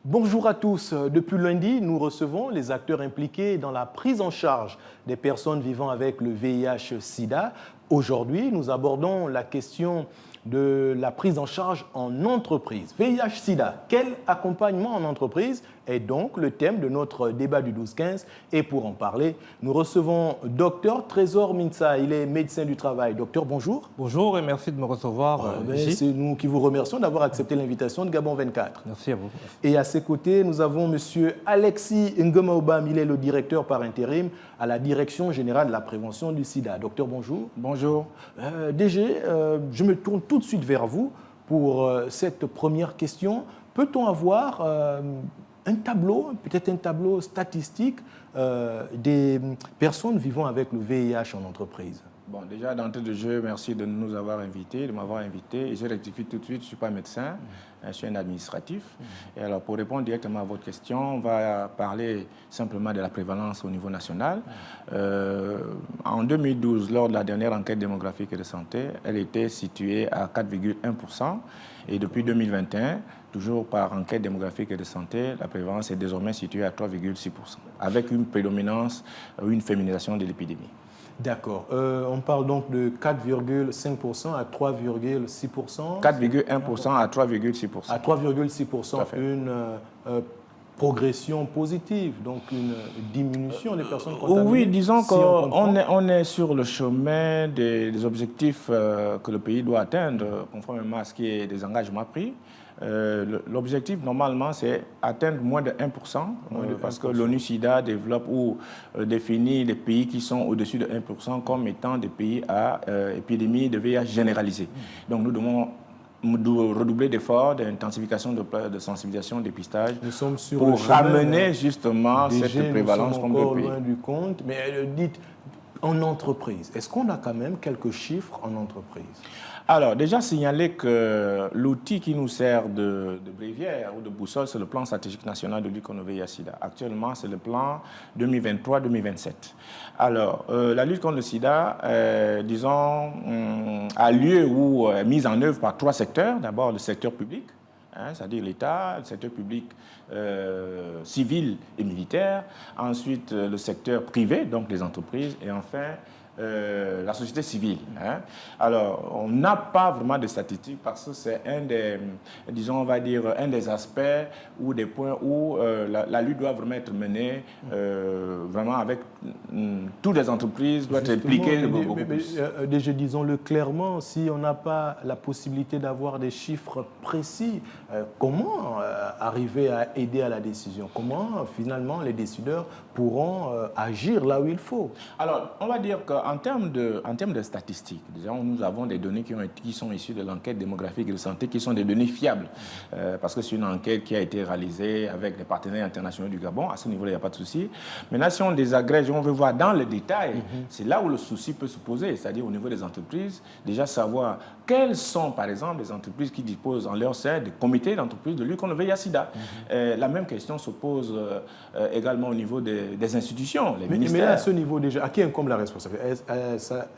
Bonjour à tous. Depuis lundi, nous recevons les acteurs impliqués dans la prise en charge des personnes vivant avec le VIH-Sida. Aujourd'hui, nous abordons la question de la prise en charge en entreprise. VIH-Sida, quel accompagnement en entreprise est donc le thème de notre débat du 12-15. Et pour en parler, nous recevons Dr Trésor Mintsa. Il est médecin du travail. Docteur, bonjour. Bonjour et merci de me recevoir ici. C'est nous qui vous remercions d'avoir accepté l'invitation de Gabon 24. Merci à vous. Et à ses côtés, nous avons M. Alexis Ngemaobam. Il est le directeur par intérim à la Direction générale de la prévention du sida. Docteur, bonjour. Bonjour. DG, je me tourne tout de suite vers vous pour cette première question. Peut-on avoir un tableau, peut-être un tableau statistique des personnes vivant avec le VIH en entreprise? Bon, déjà, d'entrée de jeu, merci de nous avoir invités, de m'avoir invité. Et je rectifie tout de suite, je ne suis pas médecin, je suis un administratif. Et alors, pour répondre directement à votre question, on va parler simplement de la prévalence au niveau national. En 2012, lors de la dernière enquête démographique et de santé, elle était située à 4,1%. Et depuis 2021, toujours par enquête démographique et de santé, la prévalence est désormais située à 3,6%, avec une prédominance ou une féminisation de l'épidémie. D'accord. On parle donc de 4,5% à 3,6%. 4,1% à 3,6%. À 3,6%, une progression positive, donc une diminution des personnes contaminées. Oui, disons qu'on est sur le chemin des objectifs que le pays doit atteindre, conformément à ce qui est des engagements pris. L'objectif, normalement, c'est atteindre moins de 1%, parce que l'ONU-SIDA développe ou définit les pays qui sont au-dessus de 1% comme étant des pays à épidémie de VIH généralisée. Donc, nous devons redoubler d'efforts, d'intensification de sensibilisation, de dépistage, pour ramener justement cette prévalence comme le pays. Loin du compte, mais dites, en entreprise, est-ce qu'on a quand même quelques chiffres en entreprise? Alors, déjà signaler que l'outil qui nous sert de bréviaire ou de boussole, c'est le plan stratégique national de lutte contre le VIH-Sida. Actuellement, c'est le plan 2023-2027. Alors, la lutte contre le sida, disons, a lieu ou est mise en œuvre par 3 secteurs. D'abord, le secteur public, c'est-à-dire l'État, le secteur public civil et militaire. Ensuite, le secteur privé, donc les entreprises. Et enfin, la société civile. Alors, on n'a pas vraiment de statistiques parce que c'est un des, disons, on va dire, un des aspects ou des points où la lutte doit vraiment être menée vraiment avec toutes les entreprises, doit être impliquées beaucoup plus. Déjà, disons-le clairement, si on n'a pas la possibilité d'avoir des chiffres précis, comment arriver à aider à la décision? Comment, finalement, les décideurs pourront agir là où il faut? Alors, on va dire qu'en termes de statistiques, disons, nous avons des données qui sont issues de l'enquête démographique et de santé, qui sont des données fiables, parce que c'est une enquête qui a été réalisée avec des partenaires internationaux du Gabon. À ce niveau-là, il n'y a pas de souci. Maintenant, si on désagrège, on veut voir dans le détail, c'est là où le souci peut se poser, c'est-à-dire au niveau des entreprises, déjà savoir quelles sont, par exemple, les entreprises qui disposent en leur sein des comités d'entreprise de lutte contre le VIH-Sida. La même question se pose également au niveau des institutions, les ministères. Mais à ce niveau déjà, à qui incombe la responsabilité? Ça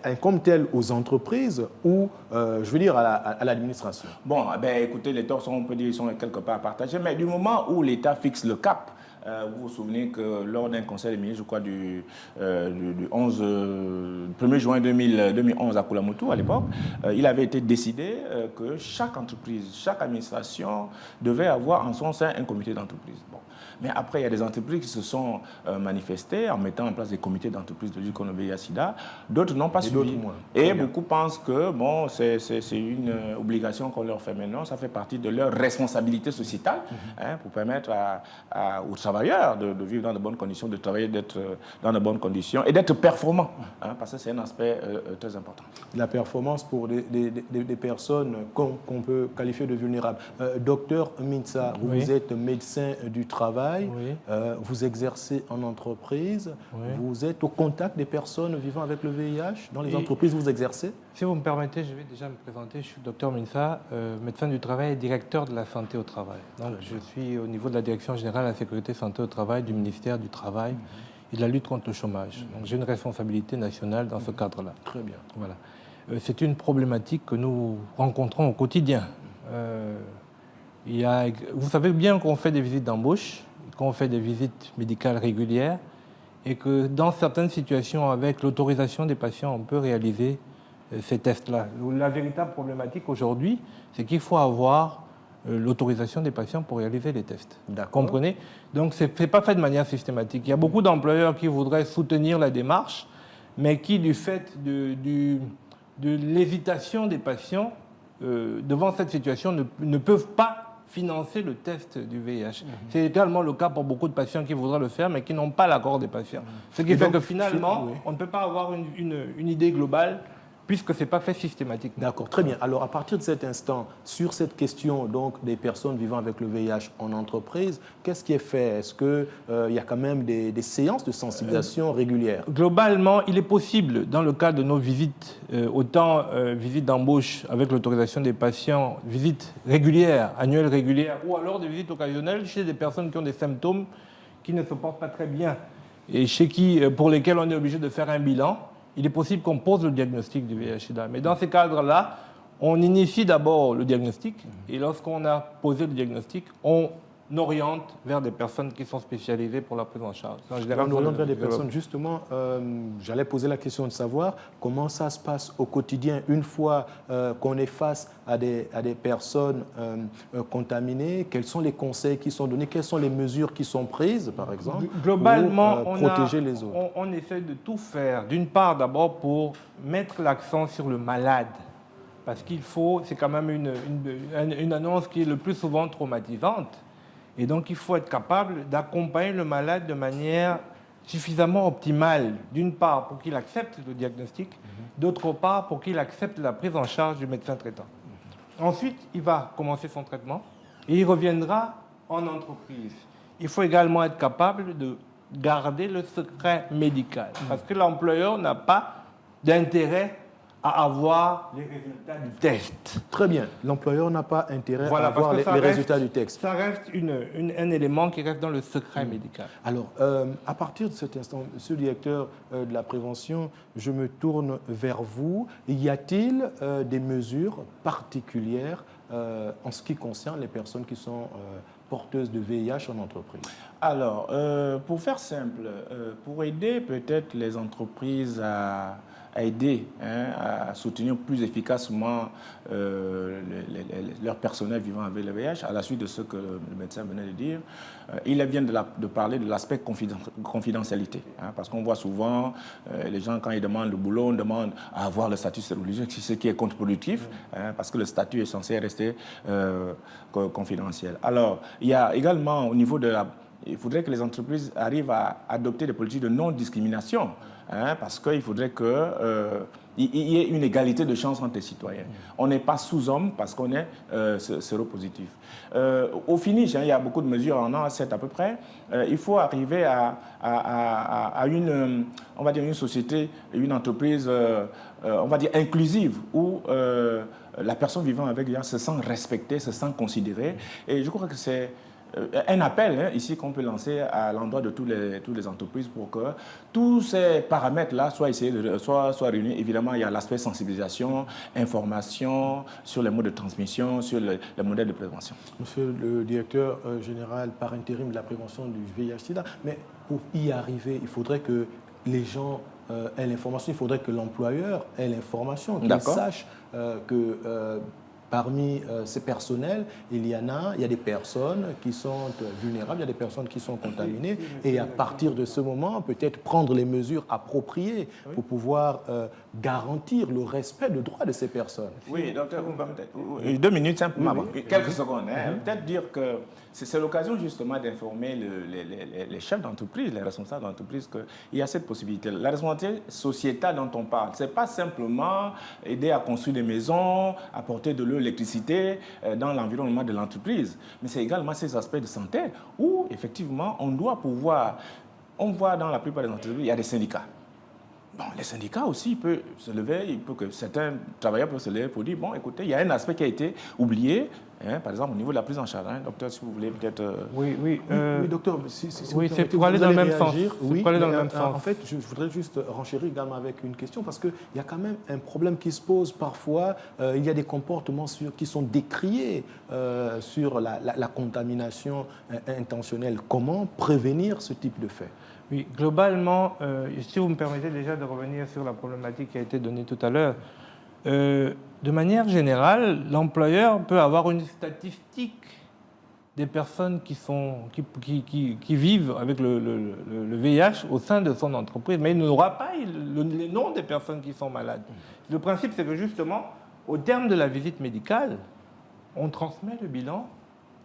incombe-t-elle aux entreprises ou, je veux dire, à l'administration? Bon, écoutez, les torts, on peut dire, ils sont quelque part partagés, mais du moment où l'État fixe le cap, vous vous souvenez que lors d'un conseil des ministres, je crois, du 1er juin 2011 à Koulamoutou, à l'époque, il avait été décidé que chaque entreprise, chaque administration devait avoir en son sein un comité d'entreprise. Bon. Mais après, il y a des entreprises qui se sont manifestées en mettant en place des comités d'entreprise de lutte contre le VIH-Sida. D'autres n'ont pas suivi. Et beaucoup pensent que bon, c'est une obligation qu'on leur fait maintenant. Ça fait partie de leur responsabilité sociétale pour permettre aux travailleurs de vivre dans de bonnes conditions, de travailler, d'être dans de bonnes conditions et d'être performants. Parce que c'est un aspect très important. La performance pour des personnes qu'on peut qualifier de vulnérables. Docteur Mintsa, vous êtes médecin du travail. Vous exercez en entreprise, vous êtes au contact des personnes vivant avec le VIH dans les entreprises où vous exercez? Si vous me permettez, je vais déjà me présenter. Je suis docteur Mintsa, médecin du travail et directeur de la santé au travail. Donc je suis au niveau de la Direction générale de la sécurité santé au travail du ministère du Travail et de la lutte contre le chômage. Donc j'ai une responsabilité nationale dans ce cadre-là. Très bien. Voilà. C'est une problématique que nous rencontrons au quotidien. Vous savez bien qu'on fait des visites d'embauche, qu'on fait des visites médicales régulières et que dans certaines situations, avec l'autorisation des patients, on peut réaliser ces tests-là. La véritable problématique aujourd'hui, c'est qu'il faut avoir l'autorisation des patients pour réaliser les tests. Comprenez? Donc, ce n'est pas fait de manière systématique. Il y a beaucoup d'employeurs qui voudraient soutenir la démarche, mais qui, du fait de l'hésitation des patients devant cette situation, ne peuvent pas financer le test du VIH. C'est également le cas pour beaucoup de patients qui voudraient le faire, mais qui n'ont pas l'accord des patients. Ce qui fait que finalement, on ne peut pas avoir une idée globale puisque ce n'est pas fait systématiquement. D'accord, très bien. Alors, à partir de cet instant, sur cette question donc, des personnes vivant avec le VIH en entreprise, qu'est-ce qui est fait? Est-ce qu'il y a quand même des séances de sensibilisation régulières? Globalement, il est possible, dans le cadre de nos visites, autant visites d'embauche avec l'autorisation des patients, visites régulières, annuelles régulières, ou alors des visites occasionnelles chez des personnes qui ont des symptômes qui ne se portent pas très bien et pour lesquels on est obligé de faire un bilan. Il est possible qu'on pose le diagnostic du VIH-Sida. Mais dans ces cadres-là, on initie d'abord le diagnostic et lorsqu'on a posé le diagnostic, on oriente vers des personnes qui sont spécialisées pour la prise en charge. On oriente vers des personnes, justement, j'allais poser la question de savoir comment ça se passe au quotidien une fois qu'on est face à des personnes contaminées. Quels sont les conseils qui sont donnés? Quelles sont les mesures qui sont prises, par exemple, globalement, pour protéger les autres? On essaie de tout faire, d'une part d'abord pour mettre l'accent sur le malade. Parce qu'il faut, c'est quand même une annonce qui est le plus souvent traumatisante. Et donc, il faut être capable d'accompagner le malade de manière suffisamment optimale, d'une part pour qu'il accepte le diagnostic, d'autre part pour qu'il accepte la prise en charge du médecin traitant. Ensuite, il va commencer son traitement et il reviendra en entreprise. Il faut également être capable de garder le secret médical parce que l'employeur n'a pas d'intérêt à avoir les résultats du test. Très bien. L'employeur n'a pas intérêt à avoir les résultats du test. Ça reste un élément qui reste dans le secret médical. Alors, à partir de cet instant, Monsieur le directeur de la prévention, je me tourne vers vous. Y a-t-il des mesures particulières en ce qui concerne les personnes qui sont porteuses de VIH en entreprise? Alors, pour faire simple, pour aider peut-être les entreprises à aider, à soutenir plus efficacement leur personnel vivant avec le VIH, à la suite de ce que le médecin venait de dire, il vient de parler de l'aspect confidentialité. Parce qu'on voit souvent les gens, quand ils demandent le boulot, on demande à avoir le statut sérologique, ce qui est contre-productif, parce que le statut est censé rester confidentiel. Alors, il y a également au niveau de il faudrait que les entreprises arrivent à adopter des politiques de non-discrimination, parce qu'il faudrait qu'il y ait une égalité de chance entre les citoyens. On n'est pas sous-homme parce qu'on est séropositif. Au finish, il y a beaucoup de mesures, on en a 7 à peu près. Il faut arriver à une, on va dire une société, une entreprise, on va dire inclusive, où la personne vivant avec VIH se sent respectée, se sent considérée. Et je crois que c'est un appel ici qu'on peut lancer à l'endroit de toutes les entreprises pour que tous ces paramètres-là soient réunis. Évidemment, il y a l'aspect sensibilisation, information sur les modes de transmission, sur les modèles de prévention. Monsieur le directeur général par intérim de la prévention du VIH-Sida, mais pour y arriver, il faudrait que les gens aient l'information, il faudrait que l'employeur ait l'information, qu'il sache que parmi ces personnels, il y a des personnes qui sont vulnérables, il y a des personnes qui sont contaminées, et à partir de ce moment, peut-être prendre les mesures appropriées pour pouvoir garantir le respect des droits de ces personnes. Oui, docteur, 2 minutes simplement, quelques secondes. Peut-être dire que c'est l'occasion justement d'informer les chefs d'entreprise, les responsables d'entreprise qu'il y a cette possibilité. La responsabilité sociétale dont on parle, ce n'est pas simplement aider à construire des maisons, apporter de l'eau, l'électricité dans l'environnement de l'entreprise, mais c'est également ces aspects de santé où effectivement on doit pouvoir, on voit dans la plupart des entreprises, il y a des syndicats. Bon, les syndicats aussi peuvent se lever, que certains travailleurs peuvent se lever pour dire, bon, écoutez, il y a un aspect qui a été oublié, hein, par exemple au niveau de la prise en charge. Hein, docteur, si vous voulez peut-être... Oui, Oui, docteur, si oui, vous c'est permettez, pour aller vous dans le allez même sens. réagir. C'est Oui, pour aller dans mais, le même sens. en fait, je voudrais juste renchérir également avec une question parce qu'il y a quand même un problème qui se pose parfois. Il y a des comportements qui sont décriés sur la contamination intentionnelle. Comment prévenir ce type de fait? Oui, globalement, si vous me permettez déjà de revenir sur la problématique qui a été donnée tout à l'heure, de manière générale, l'employeur peut avoir une statistique des personnes qui vivent avec le VIH au sein de son entreprise, mais il n'aura pas les noms des personnes qui sont malades. Le principe, c'est que justement, au terme de la visite médicale, on transmet le bilan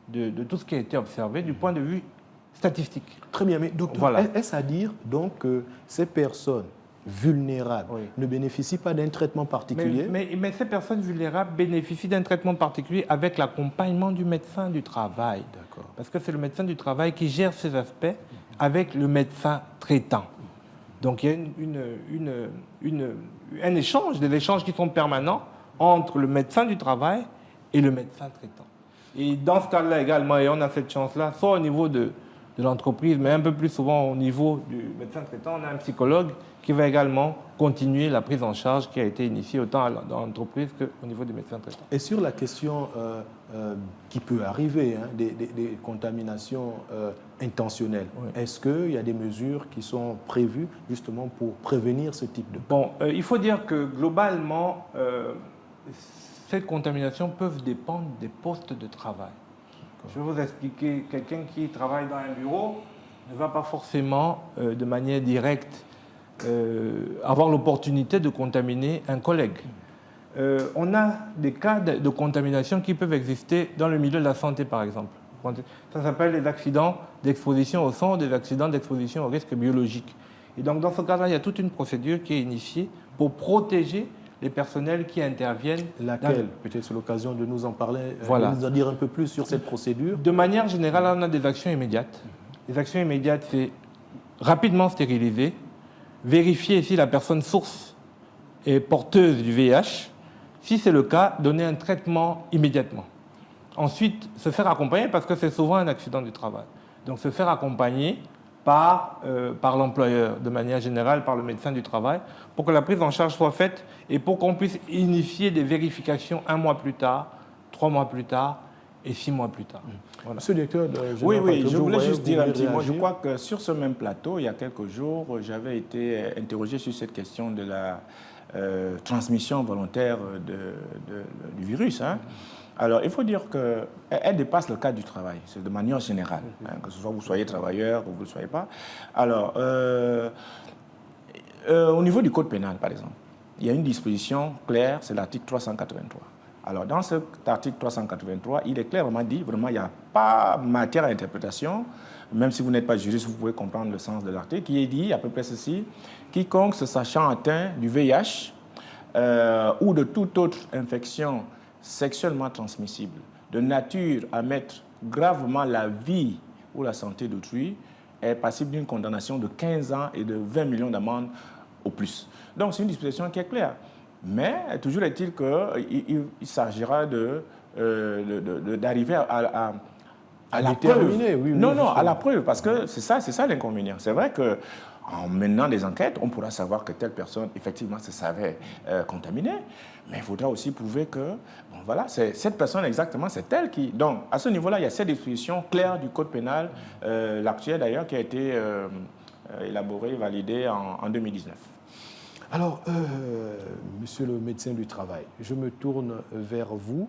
de tout ce qui a été observé du point de vue statistique. Très bien, mais docteur, Voilà. est-ce à dire donc que ces personnes vulnérables Oui. ne bénéficient pas d'un traitement particulier? Mais ces personnes vulnérables bénéficient d'un traitement particulier avec l'accompagnement du médecin du travail. D'accord. Parce que c'est le médecin du travail qui gère ces aspects avec le médecin traitant. Donc il y a un échange, des échanges qui sont permanents entre le médecin du travail et le médecin traitant. Et dans ce cas-là également, et on a cette chance-là, soit au niveau de l'entreprise, mais un peu plus souvent au niveau du médecin traitant, on a un psychologue qui va également continuer la prise en charge qui a été initiée autant dans l'entreprise qu'au niveau des médecins traitants. Et sur la question qui peut arriver, hein, des contaminations intentionnelles, Oui. est-ce qu'il y a des mesures qui sont prévues justement pour prévenir ce type de... Bon, il faut dire que globalement, ces contaminations peuvent dépendre des postes de travail. Je vais vous expliquer, quelqu'un qui travaille dans un bureau ne va pas forcément, de manière directe, avoir l'opportunité de contaminer un collègue. On a des cas de contamination qui peuvent exister dans le milieu de la santé, par exemple. Ça s'appelle les accidents d'exposition au sang, des accidents d'exposition au risque biologique. Et donc, dans ce cas-là, il y a toute une procédure qui est initiée pour protéger les personnels qui interviennent. Laquelle? Peut-être c'est l'occasion de nous en parler, Voilà. de nous en dire un peu plus sur cette procédure. De manière générale, on a des actions immédiates. Les actions immédiates, c'est rapidement stériliser, vérifier si la personne source est porteuse du VIH. Si c'est le cas, donner un traitement immédiatement. Ensuite, se faire accompagner, parce que c'est souvent un accident du travail. Donc, se faire accompagner par l'employeur, de manière générale, par le médecin du travail, pour que la prise en charge soit faite et pour qu'on puisse initier des vérifications 1 mois plus tard, 3 mois plus tard et 6 mois plus tard. Voilà. Monsieur le directeur, Oui, je voulais juste dire un vous petit mot. Je réagir. crois que sur ce même plateau, il y a quelques jours, j'avais été interrogé sur cette question de la transmission volontaire du virus. Hein. Alors, il faut dire qu'elle dépasse le cadre du travail, c'est de manière générale, hein, que ce soit vous soyez travailleur ou vous ne le soyez pas. Alors, au niveau du code pénal, par exemple, il y a une disposition claire, c'est l'article 383. Alors, dans cet article 383, il est clairement dit, vraiment, il n'y a pas matière à interprétation, même si vous n'êtes pas juriste, vous pouvez comprendre le sens de l'article, qui est dit à peu près ceci: quiconque se sachant atteint du VIH ou de toute autre infection sexuellement transmissible, de nature à mettre gravement la vie ou la santé d'autrui, est passible d'une condamnation de 15 ans et de 20 millions d'amendes au plus. Donc, c'est une disposition qui est claire. Mais toujours est-il qu'il s'agira d'arriver à la déterminer, preuve. oui, Non, justement. à la preuve, parce que c'est ça l'inconvénient. C'est vrai qu'en menant des enquêtes, on pourra savoir que telle personne, effectivement, se savait contaminée, mais il faudra aussi prouver que, bon, voilà, c'est cette personne exactement, c'est elle qui... Donc, à ce niveau-là, il y a cette disposition claire du Code pénal, l'actuel d'ailleurs, qui a été élaboré, validé en 2019. Alors, monsieur le médecin du travail, je me tourne vers vous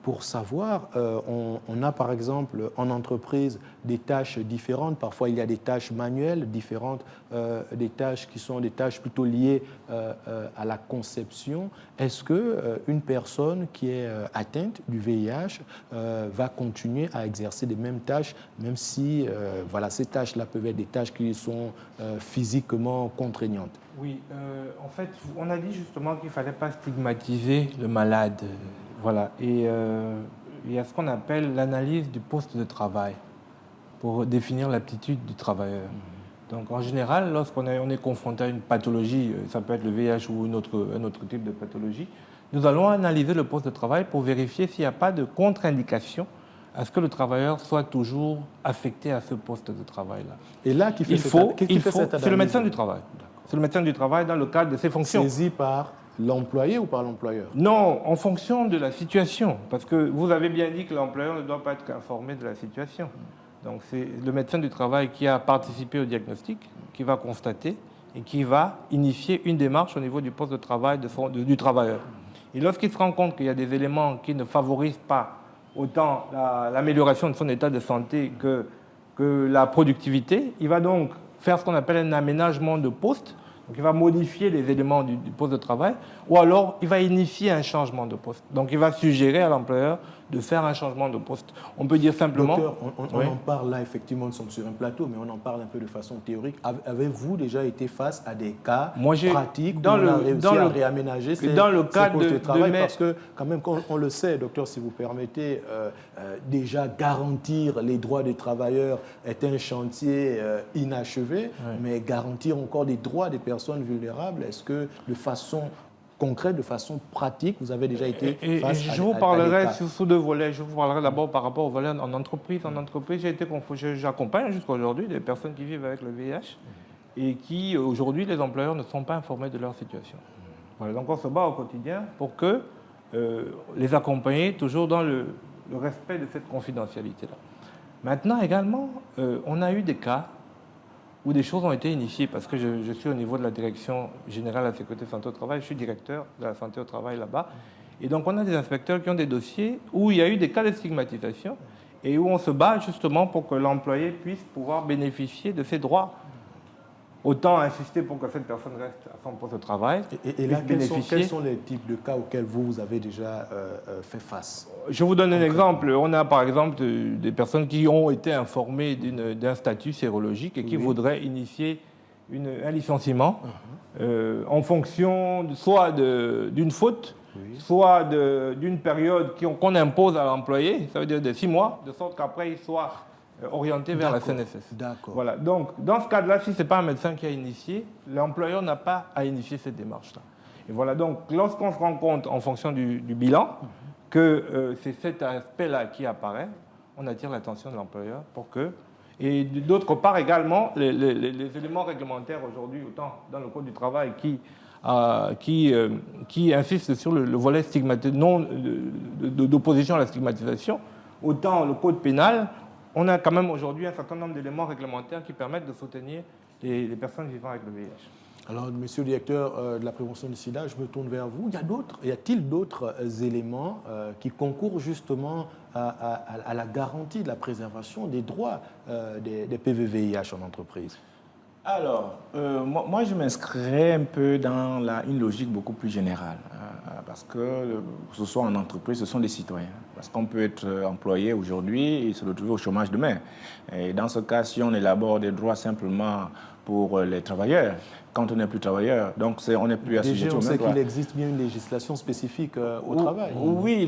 pour savoir, on a par exemple en entreprise des tâches différentes, parfois il y a des tâches manuelles différentes, des tâches qui sont des tâches plutôt liées à la conception. Est-ce qu'une personne qui est atteinte du VIH va continuer à exercer les mêmes tâches, même si voilà, ces tâches-là peuvent être des tâches qui sont physiquement contraignantes? Oui, en fait, on a dit justement qu'il ne fallait pas stigmatiser le malade. Voilà. Et il y a ce qu'on appelle l'analyse du poste de travail pour définir l'aptitude du travailleur. Donc, en général, lorsqu'on est confronté à une pathologie, ça peut être le VIH ou un autre type de pathologie, nous allons analyser le poste de travail pour vérifier s'il n'y a pas de contre-indication à ce que le travailleur soit toujours affecté à ce poste de travail-là. Et là, qui fait cette analyse? C'est le médecin du travail. C'est le médecin du travail dans le cadre de ses fonctions. Saisi par l'employé ou par l'employeur? Non, en fonction de la situation. Parce que vous avez bien dit que l'employeur ne doit pas être informé de la situation. Donc c'est le médecin du travail qui a participé au diagnostic, qui va constater et qui va initier une démarche au niveau du poste de travail du travailleur. Et lorsqu'il se rend compte qu'il y a des éléments qui ne favorisent pas autant l'amélioration de son état de santé que la productivité, il va donc faire ce qu'on appelle un aménagement de poste. Donc il va modifier les éléments du poste de travail, ou alors il va initier un changement de poste. Donc il va suggérer à l'employeur de faire un changement de poste. On peut dire simplement... Docteur, on en parle là, effectivement, nous sommes sur un plateau, mais on en parle un peu de façon théorique. Avez-vous déjà été face à des cas pratiques où on a réussi à réaménager ces postes de travail? Parce que, quand même, on le sait, docteur, si vous permettez, déjà garantir les droits des travailleurs est un chantier inachevé, mais garantir encore les droits des personnes vulnérables, est-ce que de façon concrète, de façon pratique, vous avez déjà été face à des cas? Je vous parlerai sous deux volets. Je vous parlerai d'abord par rapport au volet en entreprise. En entreprise, j'accompagne jusqu'à aujourd'hui des personnes qui vivent avec le VIH et qui, aujourd'hui, les employeurs ne sont pas informés de leur situation. Voilà, donc on se bat au quotidien pour que les accompagner toujours dans le respect de cette confidentialité-là. Maintenant, également, on a eu des cas où des choses ont été initiées, parce que je suis au niveau de la Direction générale de la sécurité santé au travail, je suis directeur de la santé au travail là-bas, et donc on a des inspecteurs qui ont des dossiers où il y a eu des cas de stigmatisation et où on se bat justement pour que l'employé puisse pouvoir bénéficier de ses droits. Autant insister pour que cette personne reste à son poste de travail. Et là, quels sont les types de cas auxquels vous avez déjà fait face? Je vous donne un exemple. On a par exemple des personnes qui ont été informées d'un statut sérologique et qui voudraient initier un licenciement en fonction soit d'une faute, soit d'une période qu'on impose à l'employé, ça veut dire de 6 mois, de sorte qu'après il soit orienté vers la CNSS. D'accord. Voilà. Donc, dans ce cadre-là, si ce n'est pas un médecin qui a initié, l'employeur n'a pas à initier cette démarche-là. Et voilà. Donc, lorsqu'on se rend compte, en fonction du bilan, que c'est cet aspect-là qui apparaît, on attire l'attention de l'employeur pour que... Et d'autre part, également, les éléments réglementaires aujourd'hui, autant dans le Code du travail qui insistent sur le volet d'opposition à la stigmatisation, autant le Code pénal, on a quand même aujourd'hui un certain nombre d'éléments réglementaires qui permettent de soutenir les personnes vivant avec le VIH. Alors, monsieur le directeur de la prévention du sida, je me tourne vers vous. Y a-t-il d'autres éléments qui concourent justement à la garantie de la préservation des droits des PVVIH en entreprise? Alors, moi, je m'inscrirais un peu dans une logique beaucoup plus générale, parce que ce soit en entreprise, ce sont des citoyens. Parce qu'on peut être employé aujourd'hui et se retrouver au chômage demain. Et dans ce cas, si on élabore des droits simplement pour les travailleurs, quand on n'est plus travailleur, donc on n'est plus assujetti au même droit. Déjà, on sait qu'il existe bien une législation spécifique au travail. Oui,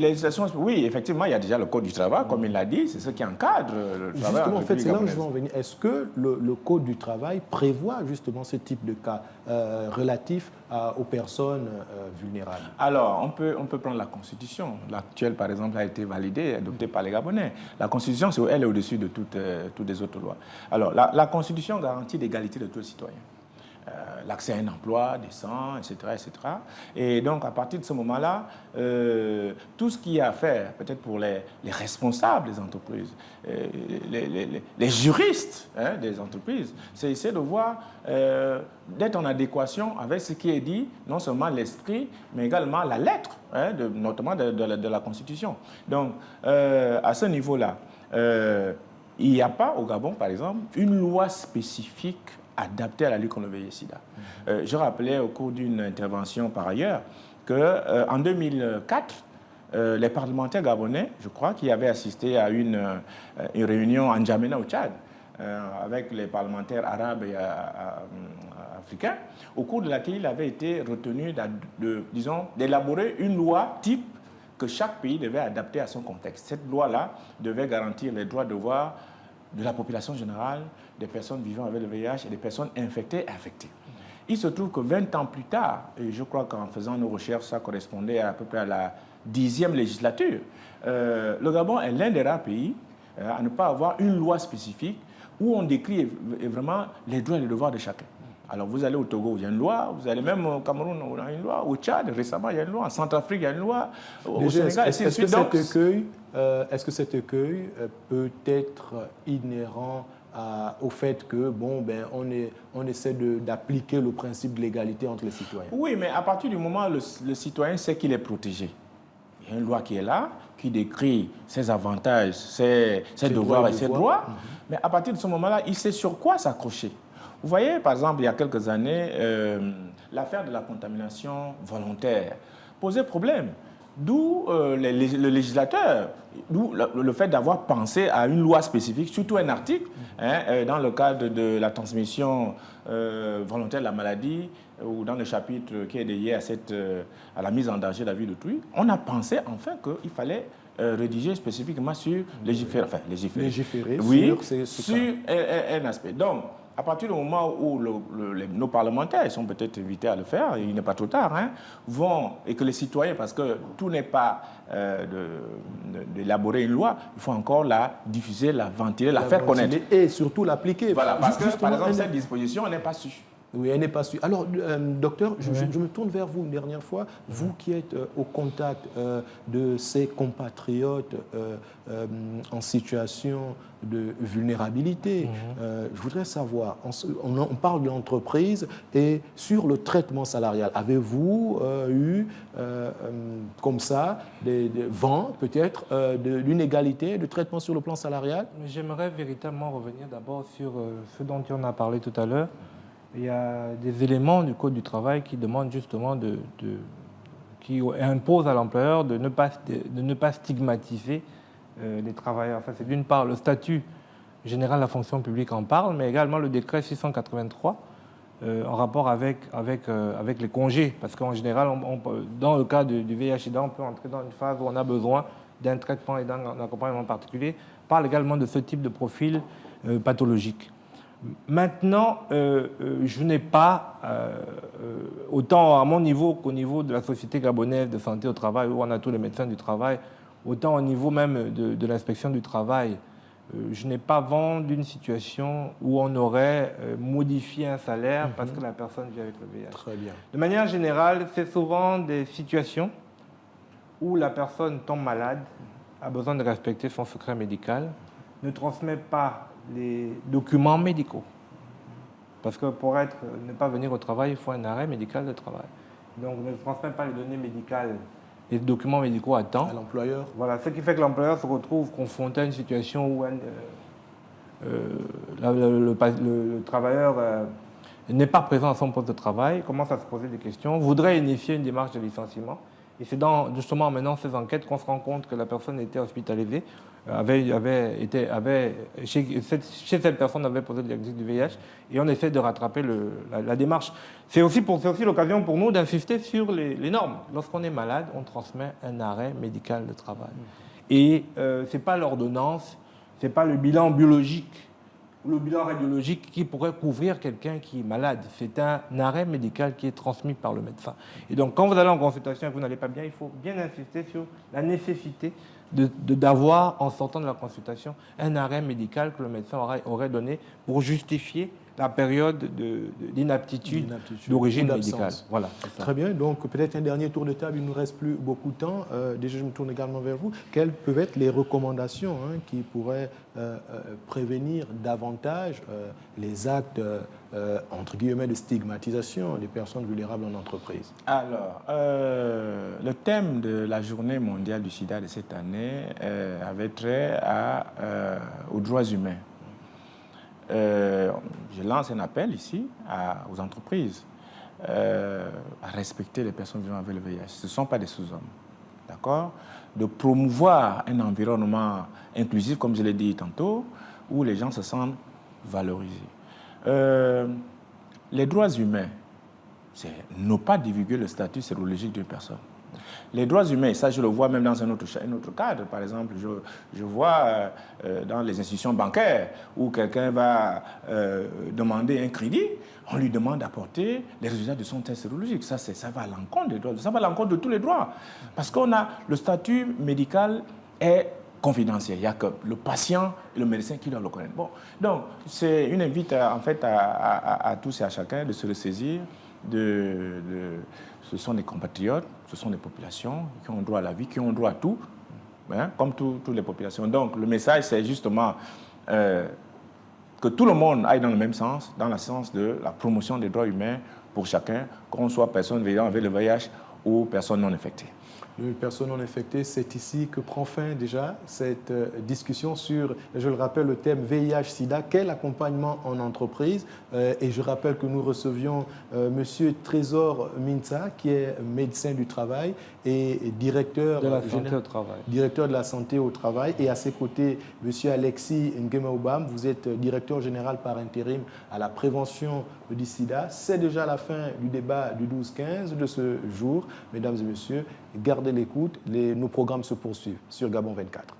oui, effectivement, il y a déjà le Code du travail, comme il l'a dit, c'est ce qui encadre le travail. Justement, en fait, c'est là où je veux en venir. Est-ce que le Code du travail prévoit justement ce type de cas relatifs aux personnes vulnérables? Alors, on peut prendre la Constitution. L'actuelle, par exemple, a été validée, adoptée par les Gabonais. La Constitution, elle est au-dessus de toutes les autres lois. Alors, la Constitution garantit l'égalité de tous les citoyens. L'accès à un emploi décent, etc., etc. Et donc, à partir de ce moment-là, tout ce qu'il y a à faire, peut-être pour les responsables des entreprises, les juristes des entreprises, c'est essayer de voir, d'être en adéquation avec ce qui est dit, non seulement l'esprit, mais également la lettre, notamment de la Constitution. Donc, à ce niveau-là, il n'y a pas au Gabon, par exemple, une loi spécifique adapté à la lutte contre le VIH-Sida. Je rappelais au cours d'une intervention par ailleurs qu'en 2004, les parlementaires gabonais, je crois, qui avaient assisté à une réunion en N'Djamena au Tchad, avec les parlementaires arabes et africains, au cours de laquelle il avait été retenu d'élaborer une loi type que chaque pays devait adapter à son contexte. Cette loi-là devait garantir les droits et devoirs de la population générale, des personnes vivant avec le VIH et des personnes infectées et affectées. Il se trouve que 20 ans plus tard, et je crois qu'en faisant nos recherches, ça correspondait à peu près à la 10e législature, le Gabon est l'un des rares pays à ne pas avoir une loi spécifique où on décrit vraiment les droits et les devoirs de chacun. Alors vous allez au Togo, il y a une loi, vous allez même au Cameroun, il y a une loi, au Tchad, récemment, il y a une loi, en Centrafrique, il y a une loi, au Sénégal, est-ce que cet écueil peut être inhérent au fait que, on essaie d'appliquer le principe de l'égalité entre les citoyens? Oui, mais à partir du moment où le citoyen sait qu'il est protégé, il y a une loi qui est là, qui décrit ses avantages, ses devoirs et ses droits, mais à partir de ce moment-là, il sait sur quoi s'accrocher. Vous voyez, par exemple, il y a quelques années, l'affaire de la contamination volontaire posait problème. D'où le législateur, d'où le fait d'avoir pensé à une loi spécifique, surtout un article, dans le cadre de la transmission volontaire de la maladie, ou dans le chapitre qui est dédié à la mise en danger de la vie d'autrui. On a pensé enfin qu'il fallait rédiger spécifiquement sur légiférer oui, sur un aspect. Donc, à partir du moment où nos parlementaires, ils sont peut-être invités à le faire, il n'est pas trop tard, vont, et que les citoyens, parce que tout n'est pas d'élaborer une loi, il faut encore la diffuser, la ventiler, la faire connaître. Et surtout l'appliquer. Voilà, parce que, par exemple, cette disposition, elle n'est pas sûre. Oui, elle n'est pas sûre. Alors, docteur, je me tourne vers vous une dernière fois. Vous qui êtes au contact de ces compatriotes en situation de vulnérabilité, je voudrais savoir, on parle de l'entreprise et sur le traitement salarial, avez-vous eu comme ça des vents peut-être d'une égalité de traitement sur le plan salarial? J'aimerais véritablement revenir d'abord sur ce dont on a parlé tout à l'heure. Il y a des éléments du Code du travail qui demandent justement qui imposent à l'employeur de ne pas stigmatiser les travailleurs. Ça, c'est d'une part le statut général de la fonction publique en parle, mais également le décret 683 en rapport avec les congés. Parce qu'en général, dans le cas du VIH-Sida, on peut entrer dans une phase où on a besoin d'un traitement et d'un accompagnement particulier. On parle également de ce type de profil pathologique. Maintenant, je n'ai pas, autant à mon niveau qu'au niveau de la Société gabonaise de santé au travail, où on a tous les médecins du travail, autant au niveau même de l'inspection du travail, je n'ai pas vent d'une situation où on aurait modifié un salaire parce que la personne vit avec le VIH. Très bien. De manière générale, c'est souvent des situations où la personne tombe malade, a besoin de respecter son secret médical, ne transmet pas les documents médicaux. Parce que pour ne pas venir au travail, il faut un arrêt médical de travail. Donc ne transmet pas les données médicales, les documents médicaux à temps. À l'employeur. Voilà, ce qui fait que l'employeur se retrouve confronté à une situation où le travailleur n'est pas présent à son poste de travail, commence à se poser des questions, voudrait initier une démarche de licenciement. Et c'est justement en menant ces enquêtes qu'on se rend compte que la personne était hospitalisée, chez cette personne avait posé le diagnostic du VIH, et on essaie de rattraper la démarche. C'est aussi l'occasion pour nous d'insister sur les normes. Lorsqu'on est malade, on transmet un arrêt médical de travail. Et ce n'est pas l'ordonnance, ce n'est pas le bilan biologique ou le bilan radiologique qui pourrait couvrir quelqu'un qui est malade. C'est un arrêt médical qui est transmis par le médecin. Et donc, quand vous allez en consultation et que vous n'allez pas bien, il faut bien insister sur la nécessité d'avoir, en sortant de la consultation, un arrêt médical que le médecin aurait donné pour justifier la période d'inaptitude d'origine médicale. Voilà, très bien, donc peut-être un dernier tour de table, il ne nous reste plus beaucoup de temps. Déjà, je me tourne également vers vous. Quelles peuvent être les recommandations qui pourraient prévenir davantage les actes, entre guillemets, de stigmatisation des personnes vulnérables en entreprise? Alors, le thème de la journée mondiale du sida de cette année avait trait aux droits humains. Je lance un appel ici aux entreprises à respecter les personnes vivant avec le VIH. Ce ne sont pas des sous-hommes, d'accord? De promouvoir un environnement inclusif, comme je l'ai dit tantôt, où les gens se sentent valorisés. Les droits humains, c'est ne pas divulguer le statut sérologique d'une personne. Les droits humains, ça je le vois même dans un autre cadre. Par exemple, je vois dans les institutions bancaires où quelqu'un va demander un crédit, on lui demande d'apporter les résultats de son test sérologique. Ça va à l'encontre des droits, ça va à l'encontre de tous les droits. Parce qu'on a le statut médical est confidentiel. Il n'y a que le patient et le médecin qui doivent le connaître. Bon, donc, c'est une invite en fait à tous et à chacun de se ressaisir. Ce sont des compatriotes, ce sont des populations qui ont droit à la vie, qui ont droit à tout, hein, comme toutes les populations. Donc, le message, c'est justement que tout le monde aille dans le même sens, dans le sens de la promotion des droits humains pour chacun, qu'on soit personne vivant avec le VIH ou personne non infectée. Les personnes non infectées, c'est ici que prend fin déjà cette discussion sur, je le rappelle, le thème VIH-Sida, quel accompagnement en entreprise. Et je rappelle que nous recevions M. Trésor Minsa, qui est médecin du travail et directeur de la santé au travail. Directeur de la santé au travail. Et à ses côtés, M. Alexis Ngemaoubam, vous êtes directeur général par intérim à la prévention du sida. C'est déjà la fin du débat du 12-15 de ce jour. Mesdames et messieurs, gardez l'écoute, nos programmes se poursuivent sur Gabon 24.